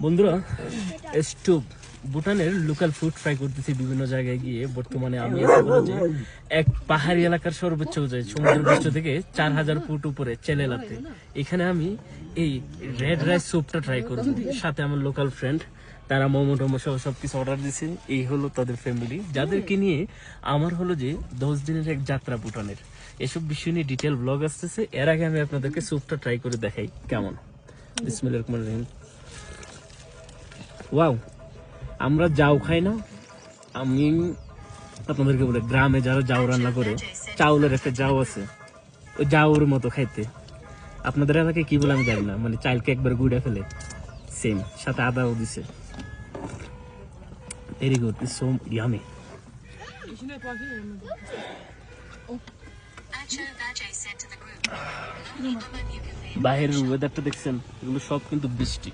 বন্ধুরা স্টুপ ভুটানের local food try করতেছি বিভিন্ন জায়গায় গিয়ে। বর্তমানে আমি আছি বলা যায় এক পাহাড়ি এলাকার সর্বোচ্চ উঁচাই সমুদ্র পৃষ্ঠ থেকে 4000 ফুট উপরে চেলেলাতে। এখানে আমি এই রেড রাইস স্যুপটা ট্রাই করবো, সাথে আমার লোকাল ফ্রেন্ড, তারা মোমো টোমো সহ সবকিছু অর্ডার দিছে। এই হলো তাদের ফ্যামিলি, যাদেরকে নিয়ে আমার হলো যে 10 দিনের এক যাত্রা ভুটানের। এসব বিষয় নিয়ে ডিটেল ব্লগ আসতেছে। এর আগে আমি আপনাদেরকে স্যুপটা ট্রাই করে দেখাই কেমন। বিসমিল্লাহির রহমানির রহিম। ওয়াও, আমরা যাও খাই না, আমি আপনাদেরকে বলে গ্রামে যারা যাও রান্না করে চাউলের একটা যাও আছে, ওই যাওর মতো খাইতে। আপনাদের এলাকায় কি বলে আমি জানি না, মানে চালকে একবার গুড়া ফেলে সেম, সাথে আদাও দিছে। Very good, it's so yummy. বাইরের ওয়েদারটা দেখছেন, এগুলো সব কিন্তু বৃষ্টি।